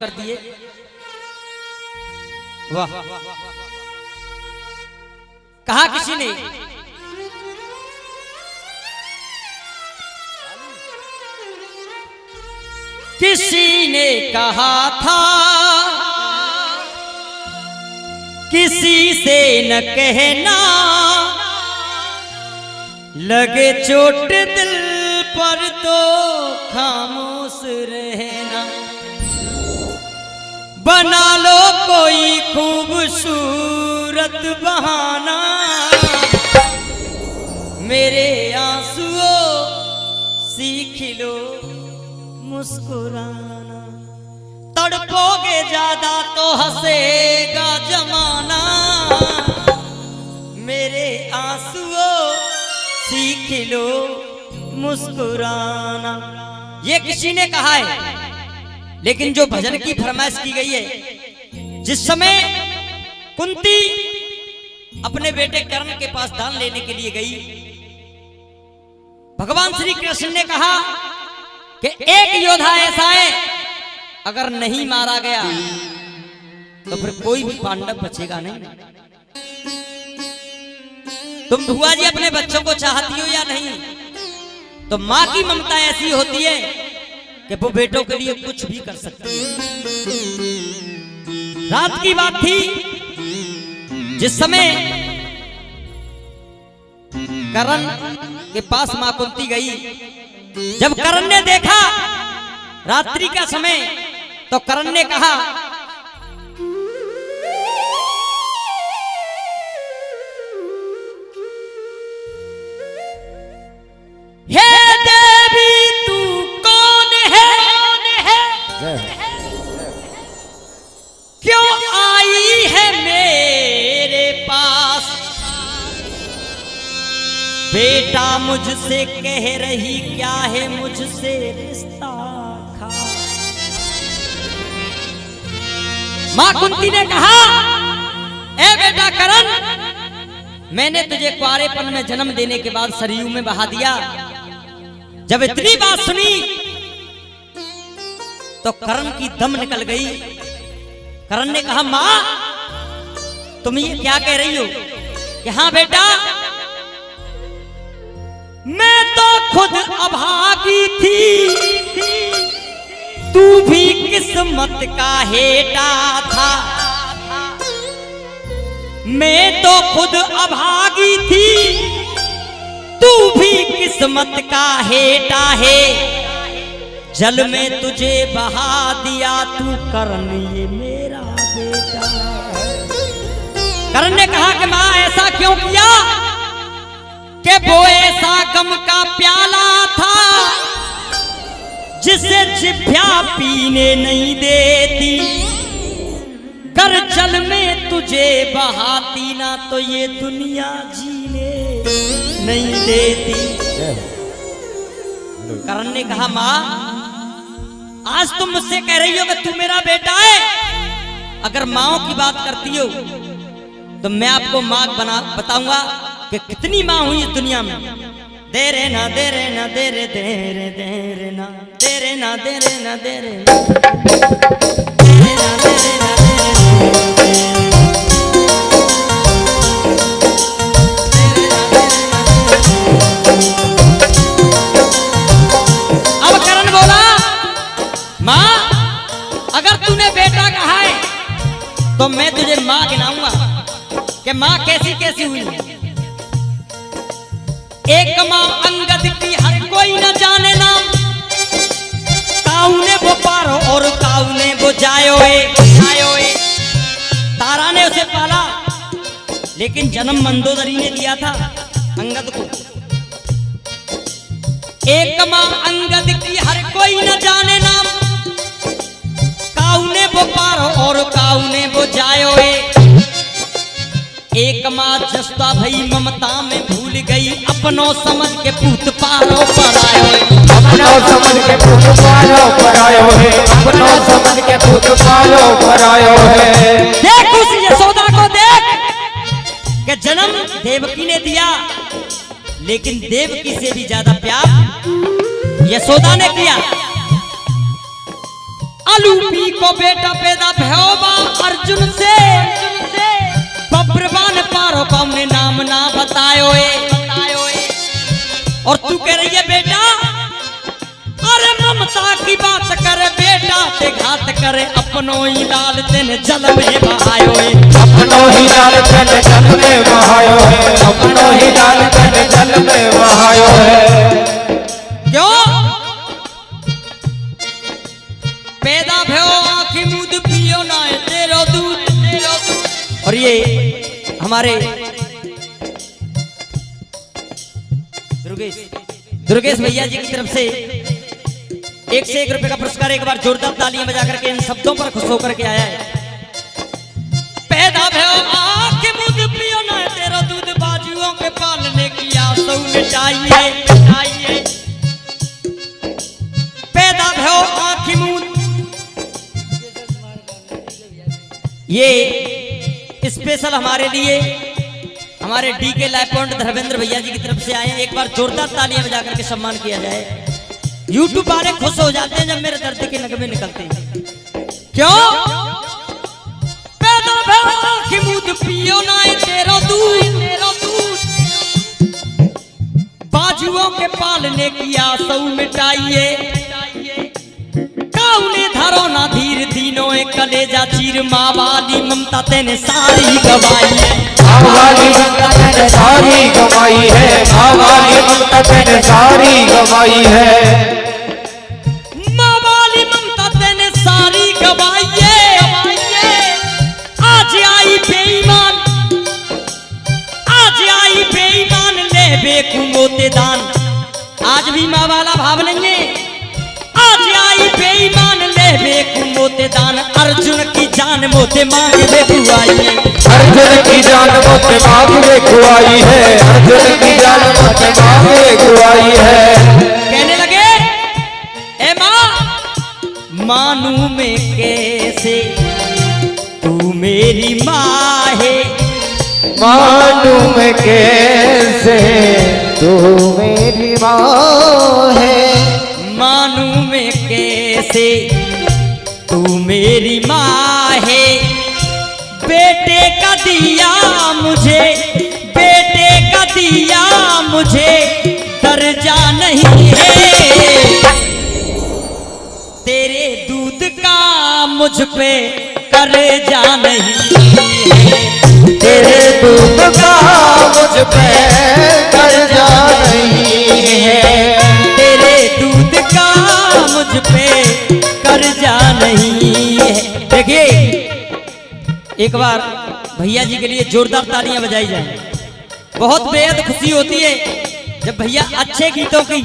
कर दिए। वाह, कहा किसी ने कहा था किसी से न कहना, लगे चोट दिल पर तो खामोश रहना। बना लो कोई खूबसूरत बहाना, मेरे आंसुओं सीख लो मुस्कुराना। तड़पोगे ज्यादा तो हंसेगा जमाना, मेरे आंसुओं सीख लो मुस्कुराना। ये किसी ने कहा है, लेकिन जो भजन की फरमाइश की गई है, जिस समय कुंती अपने बेटे कर्ण के पास दान लेने के लिए गई, भगवान श्री कृष्ण ने कहा कि एक योद्धा ऐसा है अगर नहीं मारा गया तो फिर कोई भी पांडव बचेगा नहीं। तुम भुआ जी अपने बच्चों को चाहती हो या नहीं, तो मां की ममता ऐसी होती है कि वो बेटों के लिए कुछ भी कर सकती है। रात की बात थी, जिस समय कर्ण के पास मां कुंती गई, जब कर्ण ने देखा रात्रि का समय, तो कर्ण ने कहा हे देवी तू कौन है, क्यों आई है मेरे पास। बेटा मुझसे कह रही क्या है मुझसे रिश्ता खास। मां कुंती ने कहा ए बेटा कर्ण, मैंने तुझे कुआरेपन में जन्म देने के बाद सरयू में बहा दिया। जब इतनी बात सुनी तो कर्ण की दम निकल गई। कर्ण ने कहा मां तुम ये क्या कह रही हो कि हाँ बेटा मैं तो खुद अभागी थी, तू भी किस्मत का हेटा था। मैं तो खुद अभागी थी, तू भी किस्मत का हेटा है। जल में तुझे बहा दिया तू कर्ण ये मेरा बेटा। कर्ण ने कहा कि मां ऐसा क्यों किया कि वो ऐसा गम का प्याला था जिसे जिभ्या पीने नहीं देती। कर जल में तुझे बहाती ना तो ये दुनिया जीने नहीं देती। कर्ण ने कहा मां आज तुम मुझसे कह रही हो कि तू मेरा बेटा है। अगर माओ की बात करती हो तो मैं आपको मां बताऊंगा कि कितनी मां हुई इस दुनिया में। दे रे ना दे रे ना दे रे दे रे दे रे ना दे रे ना दे रे ना दे रे ना दे रे ना दे रे ना तो मैं तुझे मां गिनाऊंगा कि मां कैसी कैसी हुई। एक मां अंगद की हर कोई न जाने नाम, काउने वो पारो और काउने वो जायो है। तारा ने उसे पाला लेकिन जन्म मंदोदरी ने दिया था अंगद को। एक मां अंगद की हर कोई न जाने नाम, काउने वो पारो और काउने वो जायो है। एक मां जस्ता भई ममता में भूल गई, अपनों समझ के पूत पारो पर आयो है। अपनों समझ के पूत पारो पर आयो है। अपनों समझ के पूत पारो पर आयो है। देख उस यशोदा को देख कि जन्म देवकी ने दिया, लेकिन देवकी से भी ज्यादा प्यार यशोदा ने किया। अलूपी को बेटा पैदा भयोबा अर्जुन से, बब्रवान पारो को हमने नाम ना बतायो और तू कह रही है बेटा, अरे ममता की बात करे बेटा ते घात करे, अपनो ही लाल तेने जल में बहायो अपनो ही लाल तेने जल में बहायो है, अपनो ही लाल तेने जल में बहायो है। क्यों पैदा भयो आँखी मूंद पियो ना है तेरो दूध। और ये हमारे दुर्गेश भैया जी की तरफ से 1 से 1 रुपए का पुरस्कार, एक बार जोरदार तालियां बजा करके इन शब्दों पर खुश होकर के आया है। पैदा भयो आँख मूंद पियो ना तेरा दूध, बाजुओं के पालने की आसौ मिटाइए। पैदा भयो आँख मूंद, ये स्पेशल हमारे लिए हमारे डी के लाइव पॉइंट धर्मेंद्र भैया जी की तरफ से आए हैं। एक बार जोरदार तालियां बजा करके सम्मान किया जाए। यूट्यूब वाले खुश हो जाते हैं जब मेरे दर्द के नगमे निकलते हैं। क्यों पैदा भयो कि मूंद पियो ना तेरा दूध, बाजुओं के पालने की आसौ मिटाइए। काउने धरो ना धीर दीनो एक कलेजा चीर, माँ वाली ममता तेने सारी गवाई है, माँ वाली ममता तेने सारी गवाई है, माँ वाली ममता तेने सारी गवाई है, माँ वाली ममता तेने सारी गवाई है। आज आई बेईमान, आज आई बेईमान ले बेकू मोते दान, आज भी माँ वाला भाव नहीं है। आज आई बेईमान ले बेकू मोते दान, अर्जुन की जान मोते मांग में खुआई है, अर्जुन की जान मोते मांग में खुआई है, अर्जुन की जान मोते मांग में खुआई है। कहने लगे ए माँ मानू में कैसे तू मेरी माँ है, मानू में कैसे तू मेरी माँ है, मानू में कैसे तू मेरी माँ है। बेटे का दिया मुझे, बेटे का दिया मुझे दर्जा नहीं है, तेरे दूध का मुझ पे कर्जा नहीं है, तेरे दूध का मुझ पे कर्जा नहीं है, तेरे दूध का मुझ पे कर्जा नहीं है। देखिए एक बार भैया जी के लिए जोरदार तालियां बजाई जाए। बहुत बेहद खुशी होती है जब भैया अच्छे गीतों की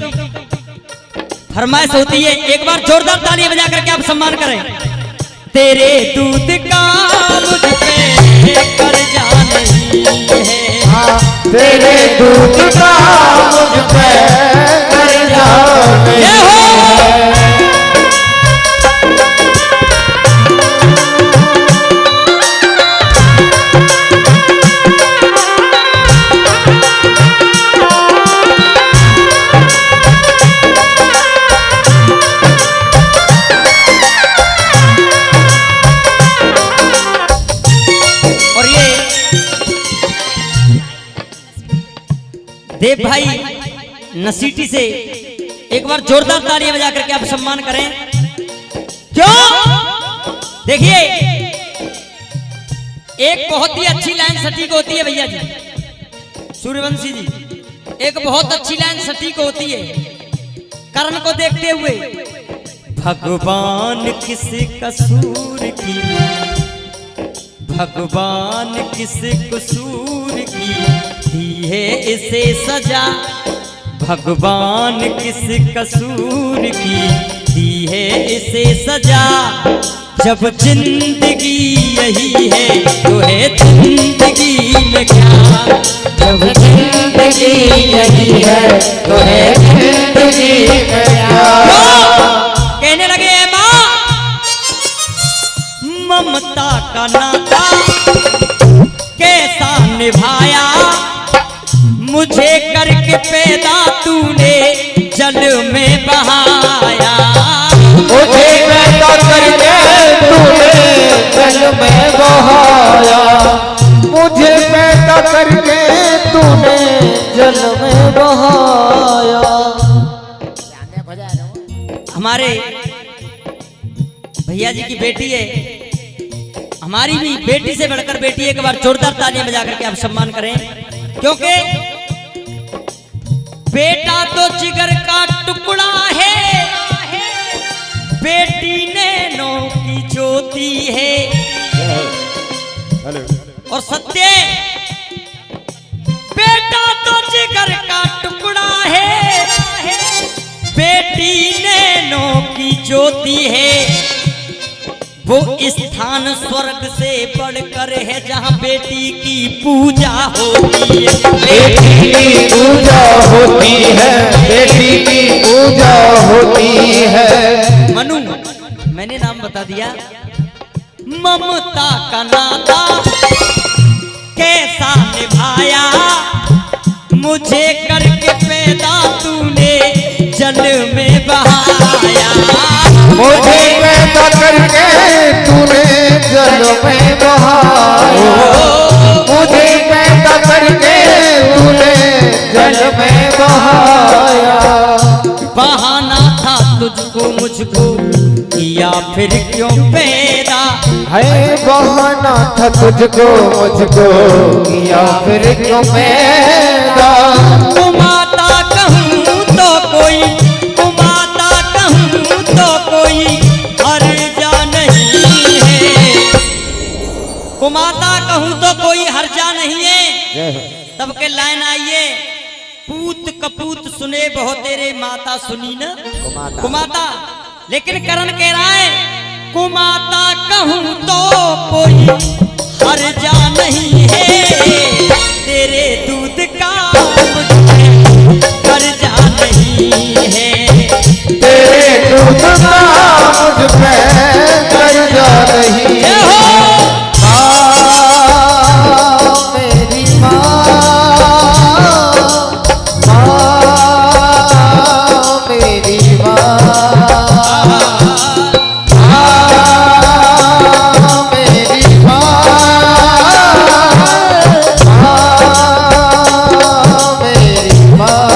फरमाइश होती है। एक बार जोरदार तालियां बजा करके आप सम्मान करें। तेरे दूध का मुझ पे कर्जा नहीं है, तेरे दूध का मुझ पे कर्जा नहीं है। देव भाई नसीटी से एक बार जोरदार तालियां बजा करके आप सम्मान करें। क्यों देखिए एक बहुत ही अच्छी लाइन सटीक होती है भैया जी, सूर्यवंशी जी, एक बहुत अच्छी लाइन सटीक होती है कर्ण को देखते हुए। भगवान किस कसूर की, भगवान किस कसूर की दी है इसे सजा, भगवान किस कसूर की दी है इसे सजा। जब जिंदगी यही है तो है जिंदगी में क्या, जब जिंदगी यही है तो है जिंदगी में क्या। कहने लगे माँ ममता का नाता कैसा निभाया, मुझे करके पैदा तूने जल में बहाया, मुझे पैदा करके तूने जल में बहाया, मुझे पैदा करके तूने जल में बहाया। हमारे भैया जी की बेटी है, हमारी भी बेटी से बढ़कर बेटी है। एक बार जोरदार तालियां बजा करके आप सम्मान करें, क्योंकि बेटा तो जिगर का टुकड़ा है, बेटी नैनों की ज्योति है। और सत्य, बेटा तो जिगर का टुकड़ा है, बेटी नैनों की ज्योति है। वो स्थान स्वर्ग से बढ़कर है जहाँ बेटी की पूजा होती है। बेटी की पूजा होती है, बेटी की पूजा होती है। मनु, मैंने नाम बता दिया। ममता का नाता कैसा निभाया, मुझे करके पैदा तूने जल में बहाया। मुझे पैदा करके तूने जल में बहाया, मुझे पैदा करके तूने जल में बहाया। बहाना था तुझको मुझको किया फिर क्यों पैदा, है बहाना था तुझको मुझको किया फिर क्यों पैदा। कुमाता कहूँ तो कोई, कुमाता कहूँ तो कोई हर्जा नहीं है, कुमाता कहूँ तो कोई हर्जा नहीं है। तब के लाइन आइए, पूत कपूत सुने बहुत तेरे, माता सुनी न कुमाता। लेकिन करण कह रहा है कुमाता कहूँ तो कोई हर्जा नहीं है, तेरे दूध का मुझे कर्जा नहीं है, तेरे दूध का मुझ पे कर्जा नहीं है। मेरी माँ, मेरी माँ, मेरी माँ, मेरी माँ।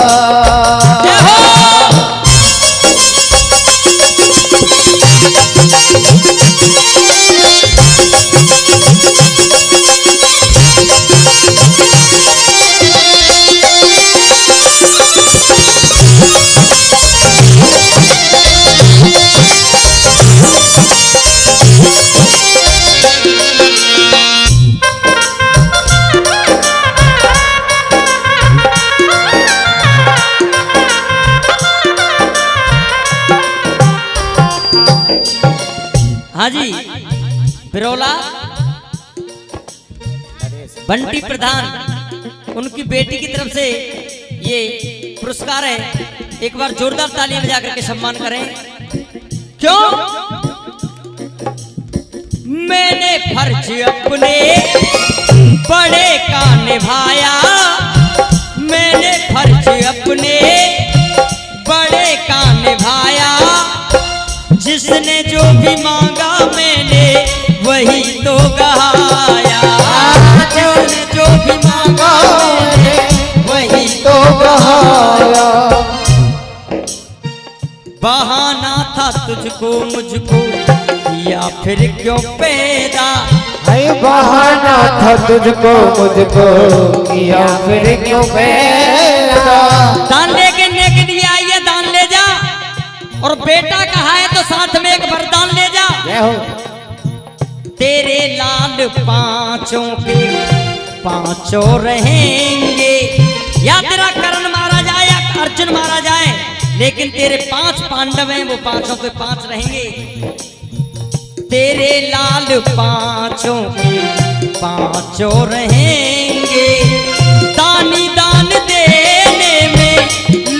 हाँ जी, बिरौला बंटी प्रधान, उनकी बेटी की तरफ से ये पुरस्कार है। एक बार जोरदार तालियां बजा करके सम्मान करें। क्यों? मैंने फर्ज अपने बड़े का निभाया, मैंने फर्ज अपने बड़े का निभाया, जिसने जो भी मांगा मैंने वही तो गहाया, जिसने जो भी मांगा मैंने वही तो गहाया। बहाना था तुझको मुझको किया फिर क्यों पैदा, है बहाना था तुझको मुझको किया फिर क्यों पैदा। दान लेके के लिए आइए, दान ले जा, और बेटा कहा है तो साथ में एक वरदान ले जा। जय हो। तेरे लाल पांचों के पांचों रहेंगे, या तेरा कर्ण मारा जाए या अर्जुन मारा जाए, लेकिन तेरे 5 पांडव हैं, वो पांचों के 5 रहेंगे। तेरे लाल पांचों के पांचों रहेंगे, दानी दान देने में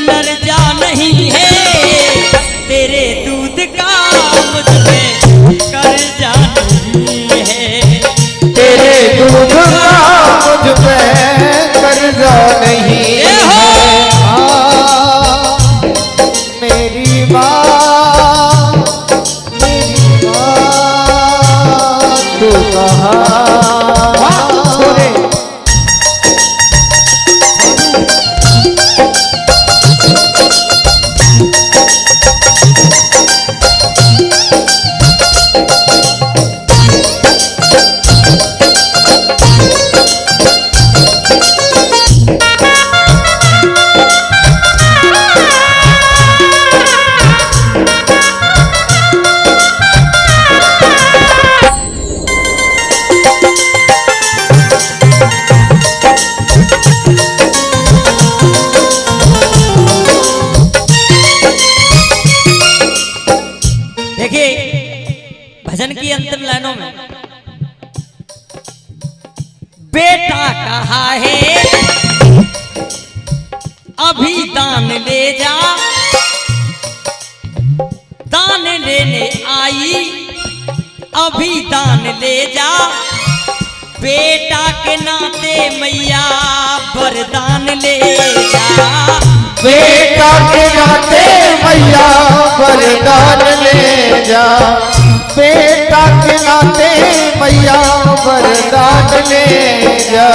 लर्जा नहीं है, तेरे दूध का मुझ पे कर्जा नहीं है, तेरे दूध का मुझ पे कर्जा नहीं है। मेरी माँ, मेरी कहा छोरे भजन की अंतिम लाइनों में बेटा कहा है अभी दान ले जा, दान लेने आई अभी दान ले जा, बेटा के नाते मैया वरदान ले जा, बेटा के नाते मैया वरदान ले जा, बेटा के नाते मैया वरदान ले जा।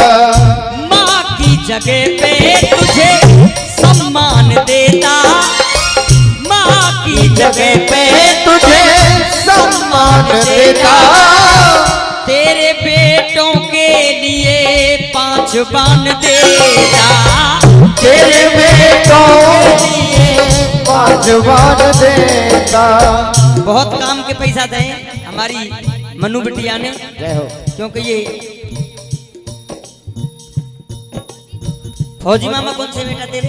माँ की जगह पे तुझे सम्मान देता, माँ की जगह पे तुझे सम्मान देता, तेरे बेटों के लिए 5 बाण देता, तेरे बेटों के लिए 5 बाण देता। बहुत काम के पैसा दें हमारी मनु बिटिया ने, जय हो। क्योंकि ये फौजी मामा कौन से बेटा तेरे?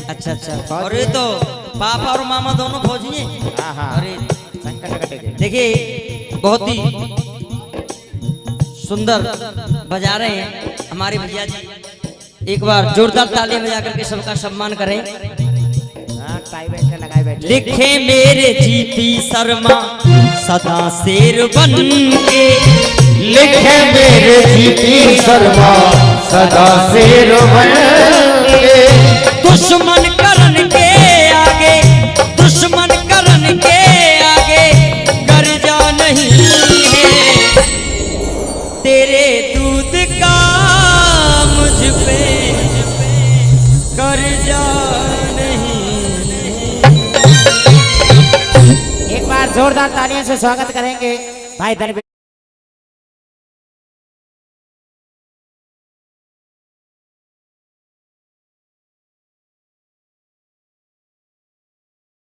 अच्छा अच्छा, और ये तो पापा और मामा दोनों फौजी हैं। अरे देखिए बहुत ही सुंदर बजा रहे हैं हमारे भैया जी, एक बार जोरदार ताली बजा करके सबका सम्मान करें। लिखे मेरे जीती शर्मा सदा शेर बन के, लिखे मेरे जीती शर्मा सदा शेर बन के, दुश्मन करन के आगे, दुश्मन करन के आगे गर्जा नहीं है, तेरे दूध का मुझ पे कर्जा नहीं। एक बार जोरदार तालियों से स्वागत करेंगे भाई धन